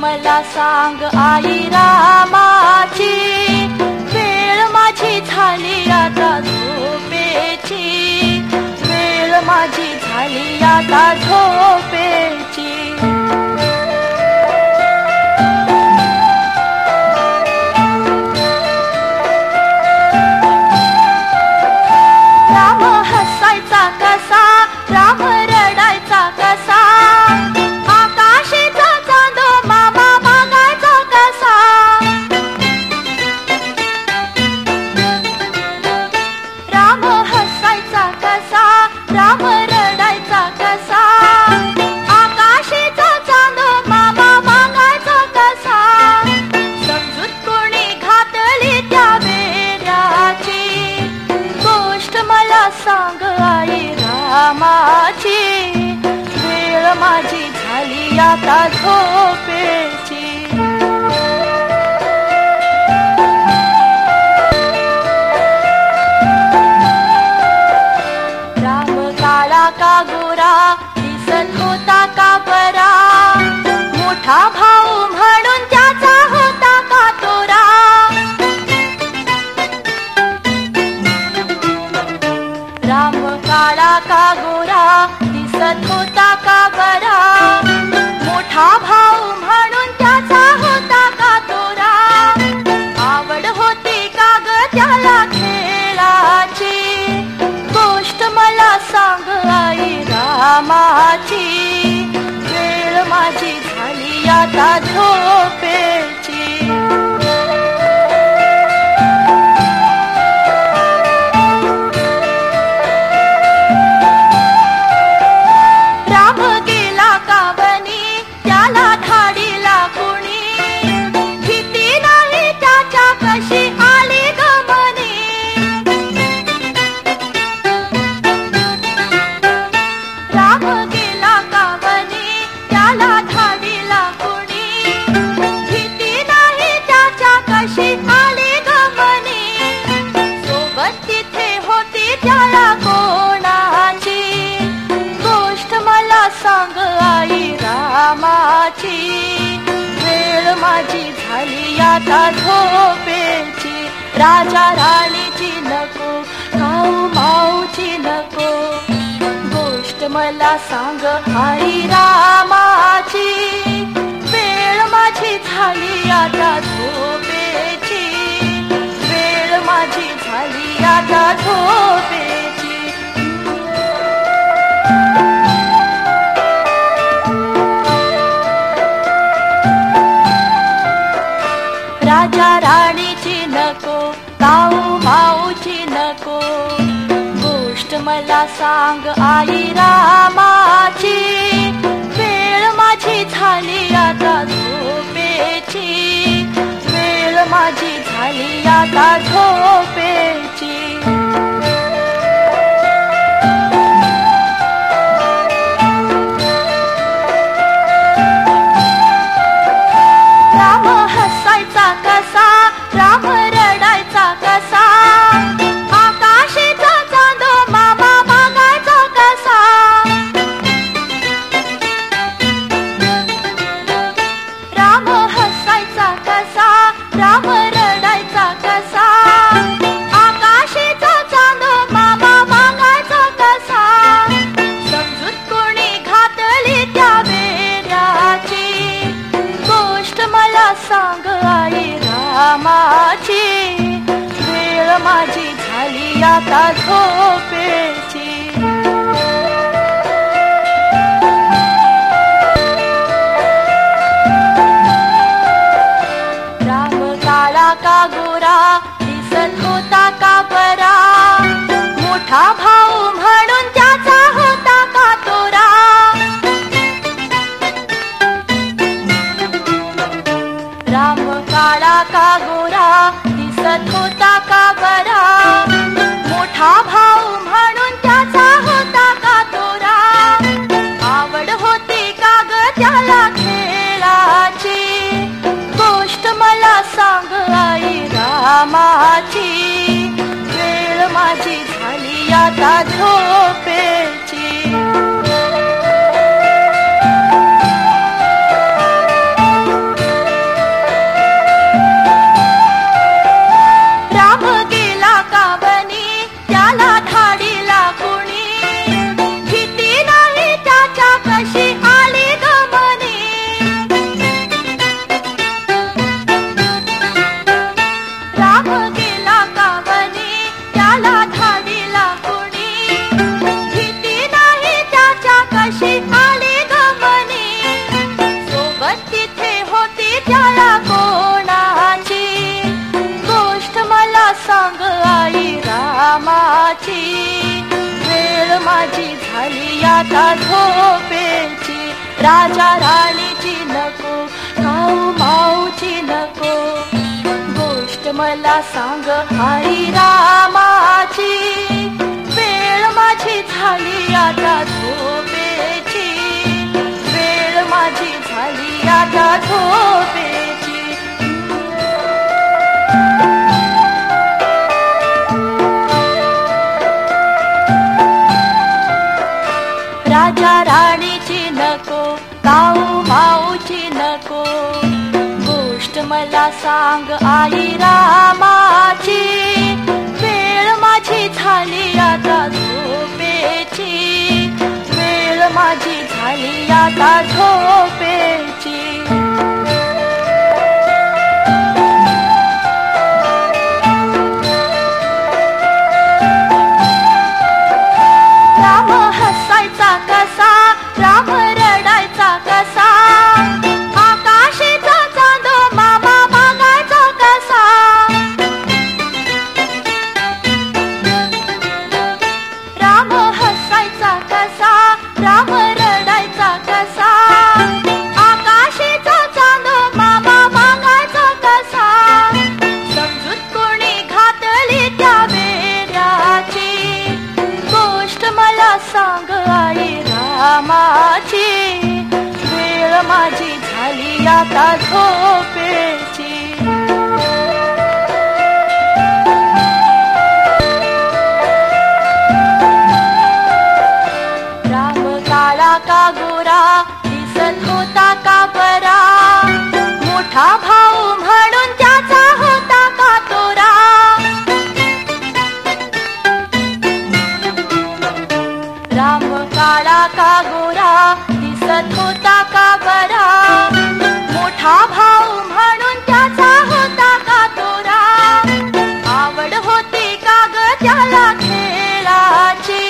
मला सांग आई रामाची, वेळ माझी झाली आता झोपेची, वेळ माझी झाली आता झोपेची. राम हसायचा कसा, राम रडायचा कसा, आकाशीचा चांदो मामा मागायचा कसा. राम हसायचा कसा, राम रडायचा कसा, आकाशीचा चांदो मामा मागायचा कसा. समजूत कोणी घातली त्या वेड्याची, गोष्ट मला सांग आई रामाची, वेळ माझी झाली आता झोपेची. राम काळा का गोरा दिसत होता का बरा, मोठा भाऊ म्हणून त्याचा होता का तोरा. राम काळा का गोरा दिसत होता का बरा, मोठा भाऊ म्हणून त्याचा होता का तोरा. आवड होती का ग त्याला खेळाची, गोष्ट मला सांग आई रामाची, वेळ माझी झाली आता झोपेची. राम गेला का वनी, त्याला धाडीला कुणी, भीती नाही त्याच्या कशी आली गमनी. राम गेला का वनी, त्याला धाडीला कुणी, भीती नाही त्याच्या कशी आली गमनी. सोबत तिथे होती त्याला कोणाची, गोष्ट मला सांग आई रामाची, वेळ माझी झाली आता झोपेची. राजा राणीची नको, काऊ माऊची नको, गोष्ट मला सांग आई रामाची, वेळ माझी झाली आता झोपेची, वेळ माझी झाली आता झोपेची. राजा राणीची नको, काऊ माऊची नको, गोष्ट मला सांग आई रामाची, वेळ माझी झाली आता झोपेची, वेळ माझी झाली आता झोपेची. राम हसायचा कसा, राम रडायचा कसा, आकाशीचा चांदो मामा मागायचा कसा. राम हसायचा कसा, राम रडायचा कसा, आकाशीचा चांदो मामा मागायचा कसा. समजूत कोणी घातली त्या वेड्याची, गोष्ट मला सांग आई रामाची, वेळ माझी झाली आता झोपेची. राम काळा का गोरा दिसत होता का बरा, मोठा भाऊ म्हणून त्याचा होता का तोरा. राम काळा का गोरा दिसत होता का बरा, मोठा भाऊ म्हणून त्याचा होता का तोरा. आवड होती का ग त्याला खेळाची, गोष्ट मला सांग आई रामाची, वेळ माझी झाली आता झोपेची. होती त्याला कोणाची, गोष्ट मला सांग आई रामाची. वेळ माझी झाली आता झोपेची, राजा राणीची नको, काऊ माऊची नको. गोष्ट मला सांग आई रामाची, वेळ माझी झाली आता झोपेची, वेळ माझी झाली आता झोपेची. राजा राणीची नको, काऊ माऊची नको. गोष्ट मला सांग आई रामाची, वेळ माझी झाली आता झोपेची, वेळ माझी झाली आता झोपेची. राम हसायचा कसा, राम रडायचा कसा, आकाशीचा चांदो मामा मागायचा कसा. राम हसायचा कसा, राम रडायचा कसा, आकाशीचा चांदो मामा मागायचा कसा. समजूत कोणी घातली त्या वेड्याची, गोष्ट मला सांग आई रामाची, वेळ माझी झाली आता झोपेची. राम काळा का गोरा, दिसत होता का बरा, मोठा भाऊ म्हणून त्याचा होता का तोरा. राम काळा का गोरा, दिसत होता का बरा, मोठा भाऊ म्हणून त्याचा होता का तोरा. आवड होती का ग त्याला खेळाची,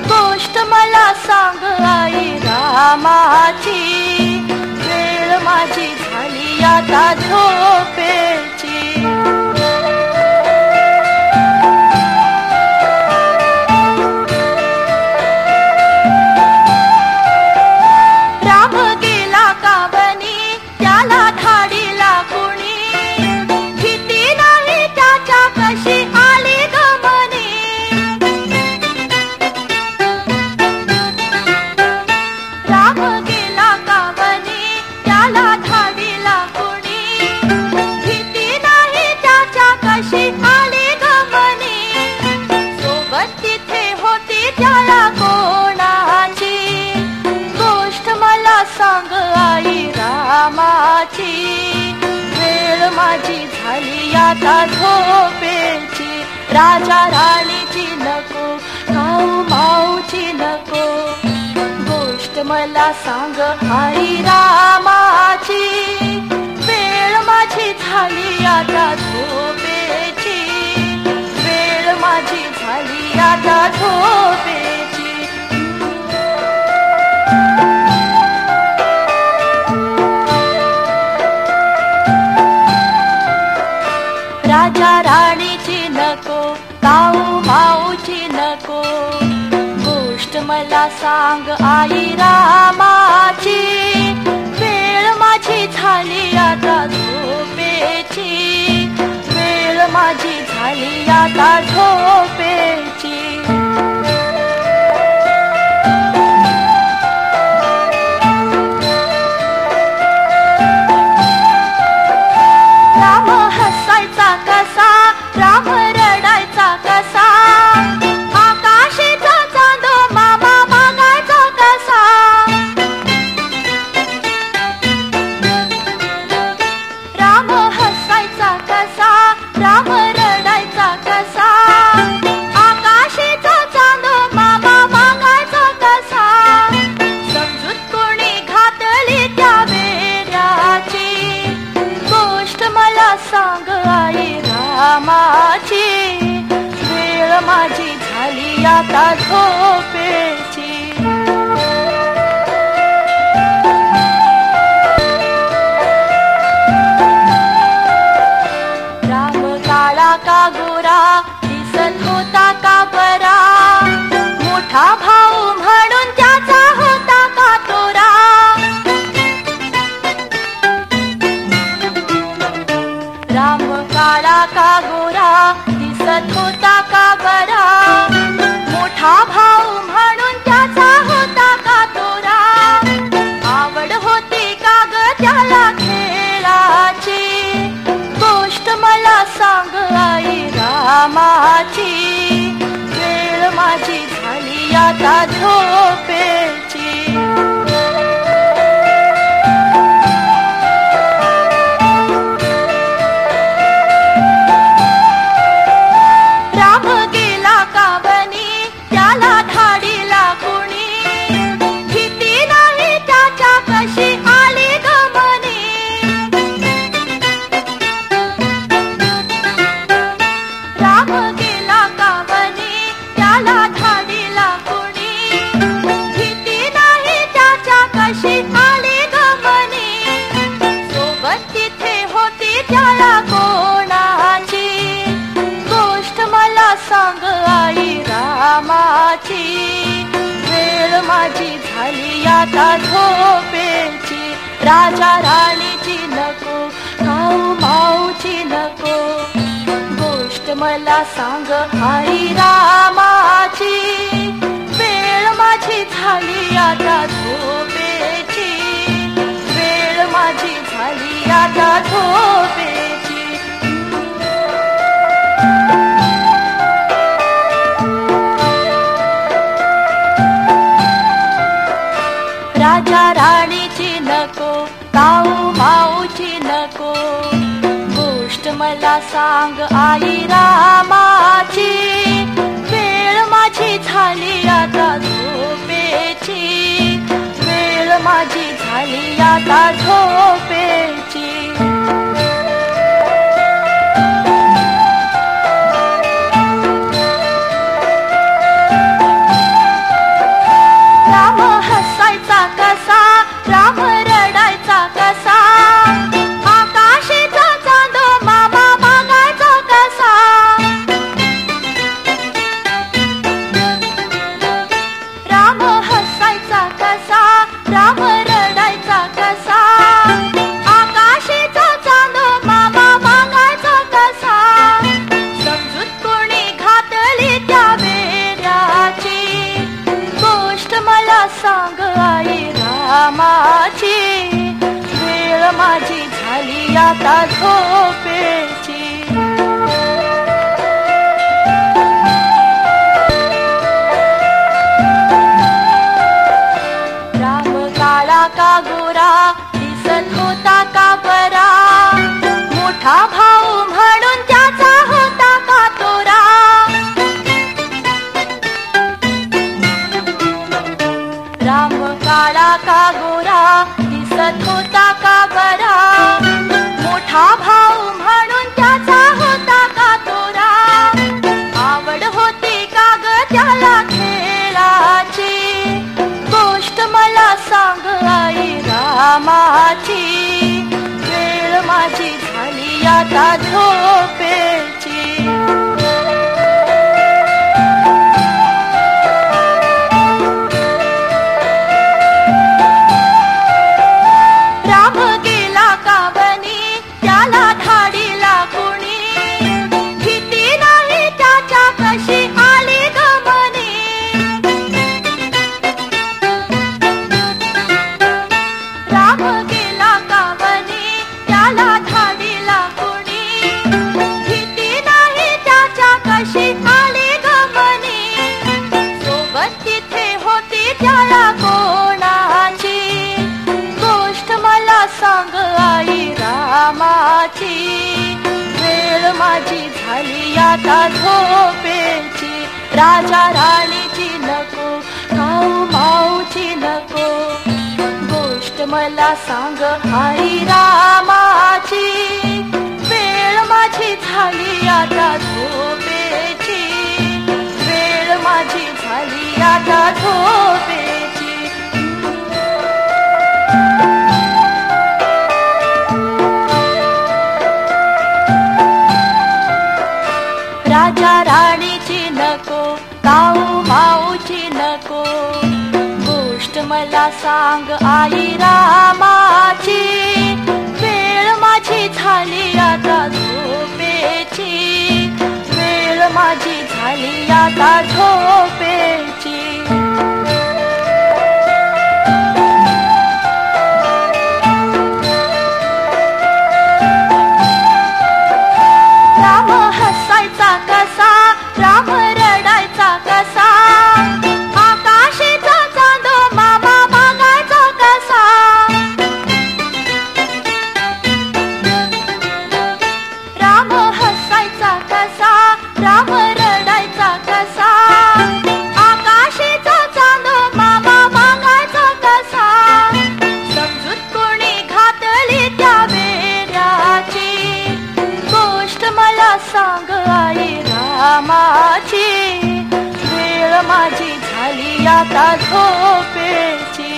गोष्ट मला सांग आई रामाची, वेळ माझी झाली आता झोपेची. राम गेला का बनी, त्याला धाडीला कुणी, भीती नाही त्याच्या कशी आली गमनी. राम गेला का बनी, त्याला धाडीला कुणी, भीती नाही त्याच्या कशी आली गमनी. सोबत तिथे होती त्याला कोणाची, गोष्ट मला सांग आई रामाची, वेळ माझी झाली आता झोपेची. राजा राणीची नको, काऊ माऊची नको. गोष्ट मला सांग आई रामाची, वेळ माझी झाली आता झोपेची, वेळ माझी झाली आता झोपेची. राजा राणीची नको, काऊ माऊची नको. गोष्ट मला सांग आई रामाची, वेळ माझी झाली आता झोपेची, वेळ माझी झाली आता झोपेची. राम हसायचा कसा, राम रडायचा कसा, आकाशीचा चांदो मामा मागायचा कसा. राम हसायचा कसा, राम रडायचा कसा, आकाशीचा चांदो मामा मागायचा कसा. समजूत कोणी घातली त्या वेड्याची, गोष्ट मला सांग आई रामाची, वेळ माझी झाली आता झोपेची. का गोरा दिसत होता का बरा मोठा भाऊ म्हणून त्याचा होता का तोरा राम काळा का गोरा दिसत होता का बरा मोठा भाऊ म्हणून त्याचा होता का तोरा आवड होती का ग त्याला खेळाची गोष्ट मला सांग आई रामाची वेळ माझी झाली आता झोपेची राम गेला का बनी त्याला धाडीला कुणी भीती नाही त्याच्या कशी आली गमनी राम गेला का बनी त्याला धाडीला कुणी भीती नाही त्याच्या कशी आली गमनी सोबत तिथे होती त्याला कोणाची गोष्ट मला सांग आई रामाची वेळ माझी झाली आता झोपेची राजा राणीची नको काऊ माऊची नको गोष्ट मला सांग आई रामाची वेळ माझी झाली आता झोपेची वेळ माझी झाली आता झोपेची राजा राणीची नको काऊ माऊची नको गोष्ट मला सांग आई रामाची वेळ माझी झाली आता झोपेची वेळ माझी झाली आता झोपेची राम हसायचा कसा राम रडायचा कसा आकाशीचा चांदो मामा मागायचा कसा राम हसायचा कसा राम रडायचा कसा आकाशीचा चांदो मामा मागायचा कसा समजूत कोणी घातली त्या वेड्याची गोष्ट मला सांग आई रामाची वेळ माझी झाली आता झोपेची राम काळा का गोरा दिसत होता का बरा मोठा भाऊ म्हणून त्याचा होता का तोरा राम काळा का गोरा दिसत होता का बरा मोठा भाऊ म्हणून त्याचा होता का तोरा आवड होती का ग त्याला खेळाची गोष्ट मला सांग आई रामाची वेळ माझी झाली आता झोपेची राम गेला का बनी त्याला धाडीला कुणी भीती नाही त्याच्या कशी आली गमनी राम गेला का बनी त्याला धाडीला कुणी भीती नाही त्याच्या कशी आली गमनी सोबत तिथे होती त्याला कोणाची गोष्ट मला सांग आई रामाची वेळ माझी झाली आता झोपेची राजा राणीची नको काऊ माऊची नको गोष्ट मला सांग आई रामाची वेळ माझी झाली आता झोपेची वेळ माझी झाली आता झोपेची मला सांग आई रामाची, वेळ माझी झाली आता झोपेची, वेळ माझी झाली आता झोपेची. राम हसायचा कसा, राम रडायचा कसा, आकाशीचा चांदो मामा मागायचा कसा. राम हसायचा कसा, राम रडायचा कसा, आकाशीचा चांदो मामा मागायचा कसा. समजूत कोणी घातली त्या वेड्याची, गोष्ट मला सांग आई रामाची, वेळ माझी झाली आता झोपेची.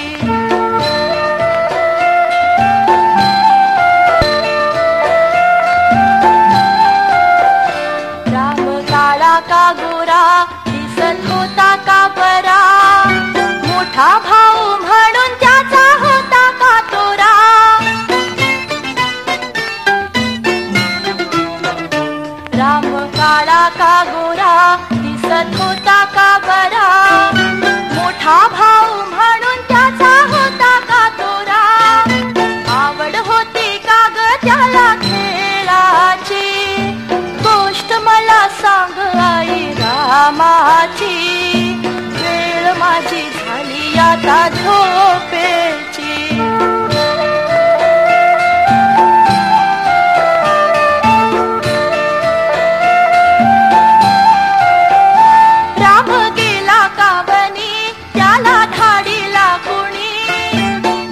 राम काळा का गोरा दिसत होता का बरा, मोठा भाऊ म्हणून त्याचा होता का तोरा. राम काळा का गोरा दिसत होता का बरा, मोठा भाऊ म्हणून त्याचा होता का तोरा. आवड होती का ग त्याला खेळाची, गोष्ट मला सांग आई रामाची, वेळ माझी झाली आता झोपेची. राम गेला का बनी, त्याला धाडीला कुणी,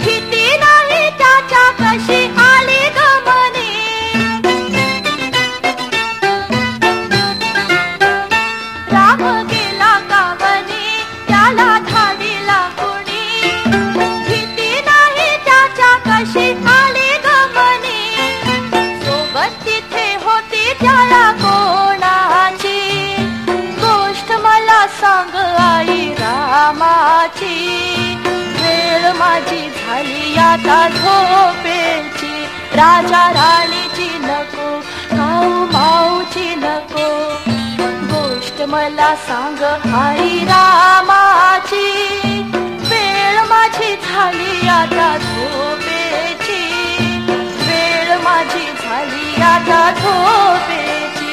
भीती नाही त्याच्या कशी आली गमनी. राम गेला का बनी, त्याला धाडीला कुणी, भीती नाही त्याच्या कशी आली गमनी. सोबत तिथे होती त्याला कोणाची, गोष्ट मला सांग आई रामाची, वेळ माझी झाली आता झोपेची. राजा राणीची नको, काऊ माऊची नको, गोष्ट मला सांग आई रामाची, वेळ माझी झाली आता झोपेची, वेळ माझी झाली आता झोपेची.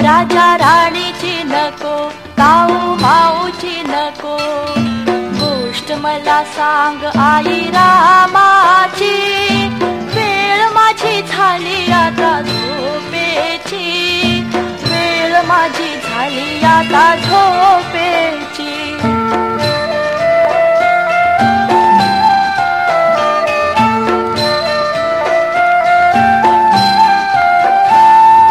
राजा राणीची नको, काऊ माऊची नको, गोष्ट मला सांग आई रामाची, वेळ माझी झाली आता झोपेची, वेळ माझी झाली आता झोपेची.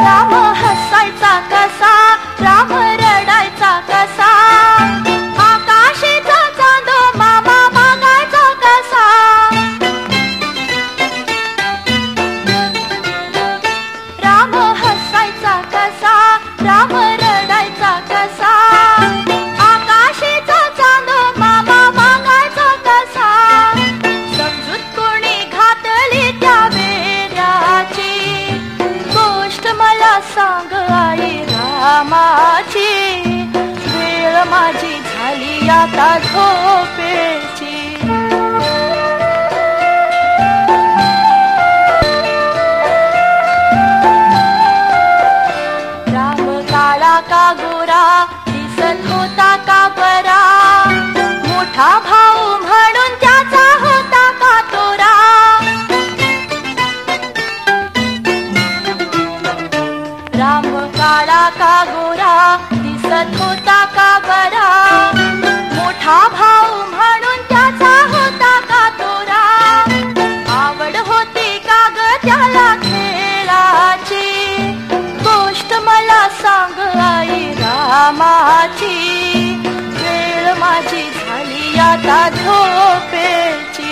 राम हसायचा कसा, राम रडायचा कसा, आकाशीचा चांदो मामा मागायचा कसा. राम हसायचा कसा, राम रडायचा कसा, आकाशीचा चांदो मामा मागायचा कसा. समजूत कोणी घातली त्या वेड्याची, गोष्ट मला सांग आई रामाची, वेळ माझी झाली आता झोपेची. राम काळा का गोरा दिसत होता का बरा, मोठा भाऊ म्हणून त्याचा होता का तोरा. राम काळा का गोरा दिसत होता का बरा, मोठा भाऊ म्हणून त्याचा होता का तोरा. आवड होती का ग त्याला खेळाची, गोष्ट मला सांग आई रामाची, वेळ माझी झाली आता झोपेची.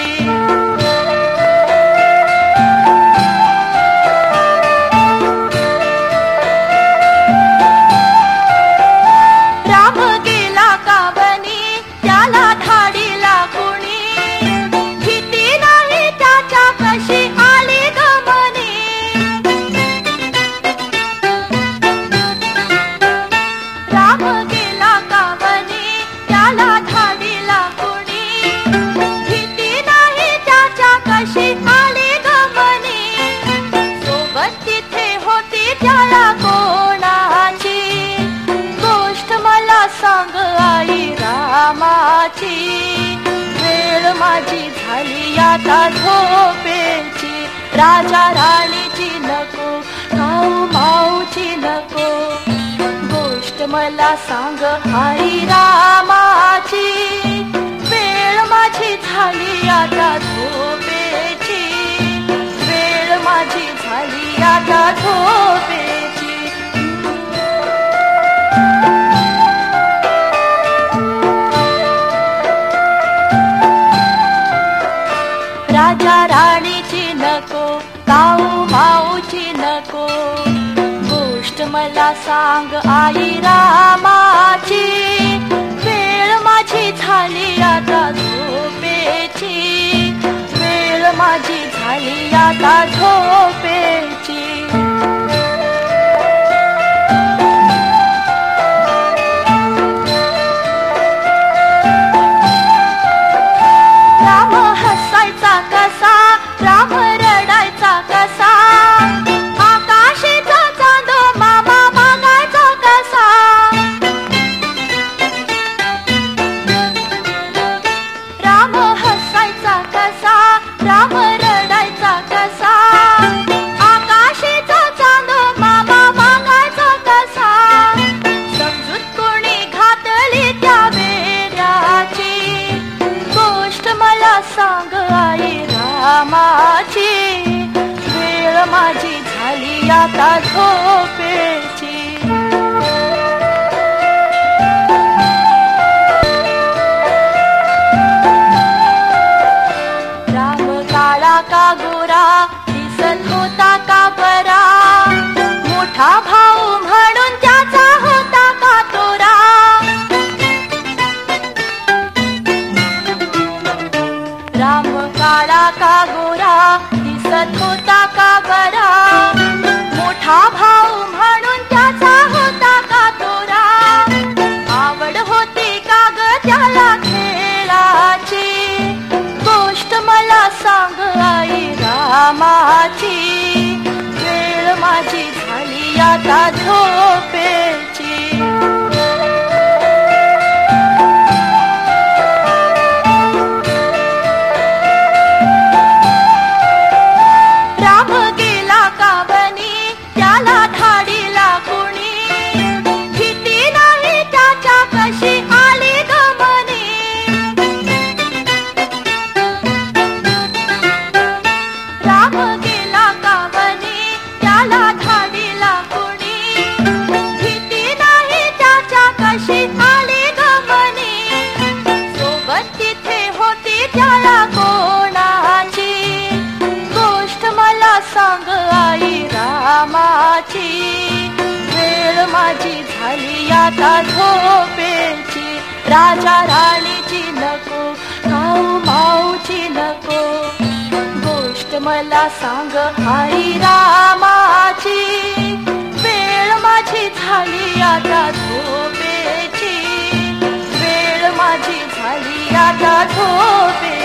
राम गेला कावनी त्याला धाडीला कुणी, भीती नाही त्याच्या कशी आली गमनी. राम गेला कावनी त्याला धाडीला कुणी, भीती नाही त्याच्या कशी आली गमनी. सोबत तिथे होती त्याला कोणाची, गोष्ट मला सांग आई रामाची. वेळ माझी झाली आता झोपेची, राजा राणीची नको काऊ माऊची नको. गोष्ट मला सांग आई रामाची, वेळ माझी झाली आता झोपेची. वेळ माझी झाली आता झोपेची. राजा राणीची नको काऊ माऊची नको. गोष्ट मला सांग आई रामाची, वेळ माझी झाली आता झोपेची. वेळ माझी झाली आता झोपेची. राम हसायचा कसा, राम रडायचा कसा, आकाशीचा चांदो मामा मागायचा कसा. राम हसायचा कसा, राम रडायचा कसा, आकाशीचा चांदो मामा मागायचा कसा. समजूत कोणी घातली त्या वेड्याची, गोष्ट मला सांग आई रामाची. वेळ माझी झाली आता झोपेची. राम काळा का गोरा दिसत होता का बरा, मोठा भाऊ म्हणून त्याचा होता का तोरा. राम काळा का गोरा दिसत होता का बरा, मोठा भाऊ म्हणून त्याचा होता का तोरा. आवड होती का ग त्याला खेळाची, गोष्ट मला सांग आई रामाची. वेळ माझी झाली आता झोपेची. राम गेला कावनी त्याला धाडीला कुणी, भीती नाही त्याच्या कशी आली गमनी. राम गेला कावनी त्याला धाडीला कुणी, भीती नाही त्याच्या कशी आली गमनी. सोबत तिथे होती त्याला कोणाची, गोष्ट मला सांग आई रामाची. वेळ माझी झाली आता झोपेची, राजा राणीची नको काऊ माऊची नको. गोष्ट मला सांग आई रामाची, वेळ माझी झाली आता झोपेची. वेळ माझी झाली आता झोपेची.